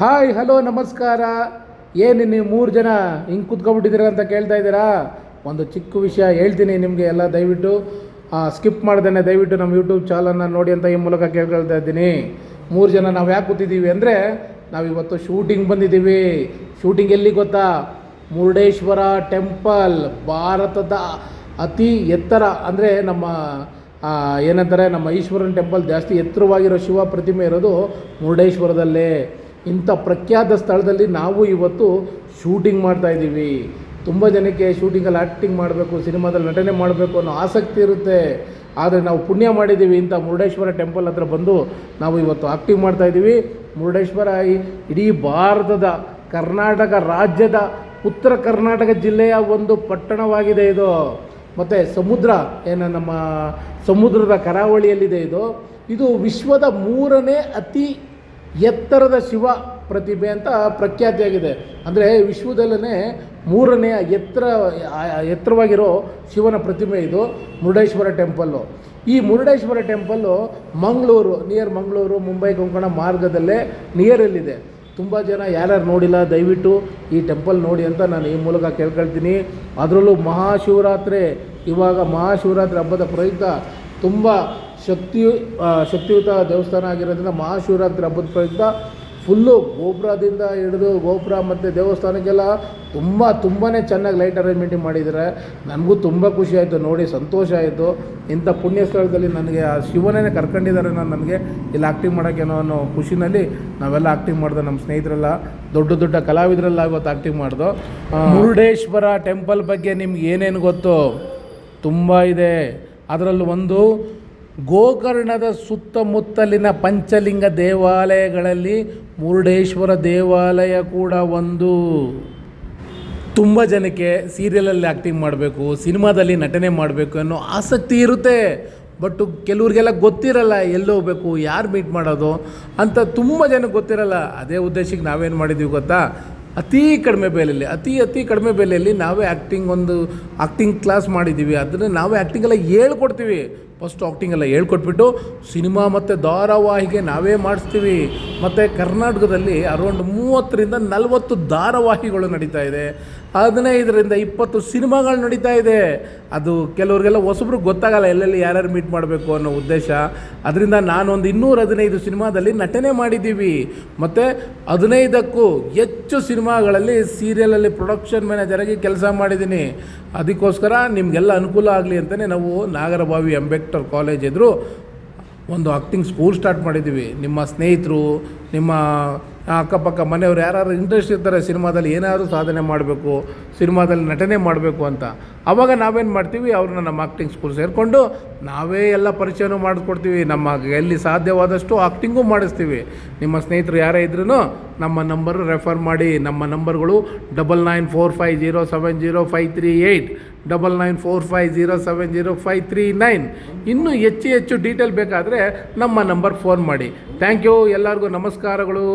Hi hello ನಮಸ್ಕಾರ. ಏನು ನೀವು 3 ಜನ ಹಿಂಗೆ ಕೂತ್ಕೊಬಿಟ್ಟಿದ್ದೀರಾ ಅಂತ ಕೇಳ್ತಾ ಇದ್ದೀರಾ? ಒಂದು ಚಿಕ್ಕ ವಿಷಯ ಹೇಳ್ತೀನಿ ನಿಮಗೆ. ಎಲ್ಲ ದಯವಿಟ್ಟು ಸ್ಕಿಪ್ ಮಾಡ್ದೇನೆ ದಯವಿಟ್ಟು ನಮ್ಮ ಯೂಟ್ಯೂಬ್ ಚಾನಲ್ನ ನೋಡಿ ಅಂತ ಈ ಮೂಲಕ ಕೇಳ್ಕೊಳ್ತಾ ಇದ್ದೀನಿ. 3 ಜನ ನಾವು ಯಾಕೆ ಕೂತಿದ್ದೀವಿ ಅಂದರೆ, ನಾವಿವತ್ತು ಶೂಟಿಂಗ್ ಬಂದಿದ್ದೀವಿ. ಶೂಟಿಂಗ್ ಎಲ್ಲಿ ಗೊತ್ತಾ? ಮುರುಡೇಶ್ವರ ಟೆಂಪಲ್. ಭಾರತದ ಅತಿ ಎತ್ತರ ಅಂದರೆ ಏನಂತಾರೆ, ನಮ್ಮ ಈಶ್ವರನ ಟೆಂಪಲ್ ಜಾಸ್ತಿ ಎತ್ತರವಾಗಿರೋ ಶಿವ ಪ್ರತಿಮೆ ಇರೋದು ಮುರುಡೇಶ್ವರದಲ್ಲೇ. ಇಂಥ ಪ್ರಖ್ಯಾತ ಸ್ಥಳದಲ್ಲಿ ನಾವು ಇವತ್ತು ಶೂಟಿಂಗ್ ಮಾಡ್ತಾಯಿದ್ದೀವಿ. ತುಂಬ ಜನಕ್ಕೆ ಶೂಟಿಂಗಲ್ಲಿ ಆ್ಯಕ್ಟಿಂಗ್ ಮಾಡಬೇಕು, ಸಿನಿಮಾದಲ್ಲಿ ನಟನೆ ಮಾಡಬೇಕು ಅನ್ನೋ ಆಸಕ್ತಿ ಇರುತ್ತೆ. ಆದರೆ ನಾವು ಪುಣ್ಯ ಮಾಡಿದ್ದೀವಿ, ಇಂಥ ಮುರುಡೇಶ್ವರ ಟೆಂಪಲ್ ಹತ್ರ ಬಂದು ನಾವು ಇವತ್ತು ಆ್ಯಕ್ಟಿಂಗ್ ಮಾಡ್ತಾಯಿದ್ದೀವಿ. ಮುರುಡೇಶ್ವರ ಇಡೀ ಭಾರತದ ಕರ್ನಾಟಕ ರಾಜ್ಯದ ಉತ್ತರ ಕರ್ನಾಟಕ ಜಿಲ್ಲೆಯ ಒಂದು ಪಟ್ಟಣವಾಗಿದೆ ಇದು. ಮತ್ತು ಸಮುದ್ರ ನಮ್ಮ ಸಮುದ್ರದ ಕರಾವಳಿಯಲ್ಲಿದೆ ಇದು ವಿಶ್ವದ 3ನೇ ಅತಿ ಎತ್ತರದ ಶಿವ ಪ್ರತಿಮೆ ಅಂತ ಪ್ರಖ್ಯಾತಿಯಾಗಿದೆ. ಅಂದರೆ ವಿಶ್ವದಲ್ಲೇ 3ನೇ ಎತ್ತರವಾಗಿರೋ ಶಿವನ ಪ್ರತಿಮೆ ಇದು ಮುರುಡೇಶ್ವರ ಟೆಂಪಲ್ಲು. ಈ ಮುರುಡೇಶ್ವರ ಟೆಂಪಲ್ಲು ಮಂಗಳೂರು ಮುಂಬೈ ಕೊಂಕಣ ಮಾರ್ಗದಲ್ಲೇ ನಿಯರಲ್ಲಿದೆ. ತುಂಬ ಜನ ಯಾರ್ಯಾರು ನೋಡಿಲ್ಲ, ದಯವಿಟ್ಟು ಈ ಟೆಂಪಲ್ ನೋಡಿ ಅಂತ ನಾನು ಈ ಮೂಲಕ ಕೇಳ್ಕೊಳ್ತೀನಿ. ಅದರಲ್ಲೂ ಇವಾಗ ಮಹಾಶಿವರಾತ್ರಿ ಹಬ್ಬದ ಪ್ರಯುಕ್ತ ತುಂಬ ಶಕ್ತಿಯುತ ದೇವಸ್ಥಾನ ಆಗಿರೋದ್ರಿಂದ ಮಹಾಶಿವರಾತ್ರಿ ಹಬ್ಬದ ಪ್ರಯುಕ್ತ ಫುಲ್ಲು ಗೋಪುರದಿಂದ ಹಿಡಿದು ಗೋಪುರ ಮತ್ತು ದೇವಸ್ಥಾನಕ್ಕೆಲ್ಲ ತುಂಬಾ ಚೆನ್ನಾಗಿ ಲೈಟ್ ಅರೇಂಜ್ಮೆಂಟಿಂಗ್ ಮಾಡಿದ್ದಾರೆ. ನನಗೂ ತುಂಬ ಖುಷಿ ಆಯಿತು, ನೋಡಿ ಸಂತೋಷ ಆಯಿತು. ಇಂಥ ಪುಣ್ಯ ಸ್ಥಳದಲ್ಲಿ ನನಗೆ ಆ ಶಿವನೇ ಕರ್ಕೊಂಡಿದ್ದಾರೆ. ನನಗೆ ಇಲ್ಲಿ ಆ್ಯಕ್ಟಿಂಗ್ ಮಾಡೋಕ್ಕೇನೋ ಅನ್ನೋ ಖುಷಿನಲ್ಲಿ ನಾವೆಲ್ಲ ಆ್ಯಕ್ಟಿಂಗ್ ಮಾಡಿದೆ. ನಮ್ಮ ಸ್ನೇಹಿತರೆಲ್ಲ ದೊಡ್ಡ ಕಲಾವಿದರೆಲ್ಲ ಇವತ್ತು ಆ್ಯಕ್ಟಿಂಗ್ ಮಾಡ್ದು. ಮುರುಡೇಶ್ವರ ಟೆಂಪಲ್ ಬಗ್ಗೆ ನಿಮ್ಗೆ ಏನೇನು ಗೊತ್ತು? ತುಂಬ ಇದೆ. ಅದರಲ್ಲೂ ಒಂದು, ಗೋಕರ್ಣದ ಸುತ್ತಮುತ್ತಲಿನ ಪಂಚಲಿಂಗ ದೇವಾಲಯಗಳಲ್ಲಿ ಮುರುಡೇಶ್ವರ ದೇವಾಲಯ ಕೂಡ ಒಂದು. ತುಂಬ ಜನಕ್ಕೆ ಸೀರಿಯಲಲ್ಲಿ ಆ್ಯಕ್ಟಿಂಗ್ ಮಾಡಬೇಕು, ಸಿನಿಮಾದಲ್ಲಿ ನಟನೆ ಮಾಡಬೇಕು ಅನ್ನೋ ಆಸಕ್ತಿ ಇರುತ್ತೆ. ಬಟ್ ಕೆಲವ್ರಿಗೆಲ್ಲ ಗೊತ್ತಿರಲ್ಲ ಎಲ್ಲಿ ಹೋಗಬೇಕು, ಯಾರು ಮೀಟ್ ಮಾಡೋದು ಅಂತ ತುಂಬ ಜನಕ್ಕೆ ಗೊತ್ತಿರಲ್ಲ. ಅದೇ ಉದ್ದೇಶಕ್ಕೆ ನಾವೇನು ಮಾಡಿದ್ದೀವಿ ಗೊತ್ತಾ? ಅತಿ ಕಡಿಮೆ ಬೆಲೆಯಲ್ಲಿ ನಾವೇ ಆ್ಯಕ್ಟಿಂಗ್ ಕ್ಲಾಸ್ ಮಾಡಿದ್ದೀವಿ. ಅದನ್ನು ನಾವೇ ಆ್ಯಕ್ಟಿಂಗೆಲ್ಲ ಹೇಳ್ಕೊಡ್ತೀವಿ. ಫಸ್ಟ್ ಆ್ಯಕ್ಟಿಂಗೆಲ್ಲ ಹೇಳ್ಕೊಟ್ಬಿಟ್ಟು ಸಿನಿಮಾ ಮತ್ತು ಧಾರಾವಾಹಿಗೆ ನಾವೇ ಮಾಡಿಸ್ತೀವಿ. ಮತ್ತು ಕರ್ನಾಟಕದಲ್ಲಿ ಅರೌಂಡ್ 30ರಿಂದ 40 ಧಾರಾವಾಹಿಗಳು ನಡೀತಾ ಇದೆ. 15ರಿಂದ 20 ಸಿನಿಮಾಗಳು ನಡೀತಾ ಇದೆ. ಅದು ಕೆಲವ್ರಿಗೆಲ್ಲ ಹೊಸಬ್ರಿಗೆ ಗೊತ್ತಾಗಲ್ಲ ಎಲ್ಲೆಲ್ಲಿ ಯಾರ್ಯಾರು ಮೀಟ್ ಮಾಡಬೇಕು ಅನ್ನೋ ಉದ್ದೇಶ. ಅದರಿಂದ ನಾನೊಂದು 215 ಸಿನಿಮಾದಲ್ಲಿ ನಟನೆ ಮಾಡಿದ್ದೀವಿ. ಮತ್ತು 15ಕ್ಕೂ ಹೆಚ್ಚು ಸಿನಿಮಾಗಳಲ್ಲಿ ಸೀರಿಯಲಲ್ಲಿ ಪ್ರೊಡಕ್ಷನ್ ಮ್ಯಾನೇಜರಾಗಿ ಕೆಲಸ ಮಾಡಿದ್ದೀನಿ. ಅದಕ್ಕೋಸ್ಕರ ನಿಮಗೆಲ್ಲ ಅನುಕೂಲ ಆಗಲಿ ಅಂತಲೇ ನಾವು ನಾಗರಬಾವಿ ಅಂಬೇಡ್ಕರ್ ಕಾಲೇಜ್ ಎದುರು ಒಂದು ಆ್ಯಕ್ಟಿಂಗ್ ಸ್ಕೂಲ್ ಸ್ಟಾರ್ಟ್ ಮಾಡಿದ್ದೀವಿ. ನಿಮ್ಮ ಸ್ನೇಹಿತರು, ನಿಮ್ಮ ಅಕ್ಕಪಕ್ಕ ಮನೆಯವರು ಯಾರು ಇಂಟ್ರೆಸ್ಟ್ ಇರ್ತಾರೆ ಸಿನಿಮಾದಲ್ಲಿ ಏನಾದರೂ ಸಾಧನೆ ಮಾಡಬೇಕು, ಸಿನಿಮಾದಲ್ಲಿ ನಟನೆ ಮಾಡಬೇಕು ಅಂತ, ಆವಾಗ ನಾವೇನು ಮಾಡ್ತೀವಿ, ಅವ್ರನ್ನ ನಮ್ಮ ಆ್ಯಕ್ಟಿಂಗ್ ಸ್ಕೂಲ್ ಸೇರಿಕೊಂಡು ನಾವೇ ಎಲ್ಲ ಪರಿಚಯನೂ ಮಾಡಿಕೊಡ್ತೀವಿ. ನಮ್ಮ ಎಲ್ಲಿ ಸಾಧ್ಯವಾದಷ್ಟು ಆ್ಯಕ್ಟಿಂಗೂ ಮಾಡಿಸ್ತೀವಿ. ನಿಮ್ಮ ಸ್ನೇಹಿತರು ಯಾರೇ ಇದ್ರೂ ನಮ್ಮ ನಂಬರು ರೆಫರ್ ಮಾಡಿ. ನಮ್ಮ ನಂಬರ್ಗಳು 9945070538, 9945070539. ಇನ್ನೂ ಹೆಚ್ಚು ಡೀಟೇಲ್ ಬೇಕಾದರೆ ನಮ್ಮ ನಂಬರ್ ಫೋನ್ ಮಾಡಿ. Thank you. ಎಲ್ಲರಿಗೂ ನಮಸ್ಕಾರಗಳು.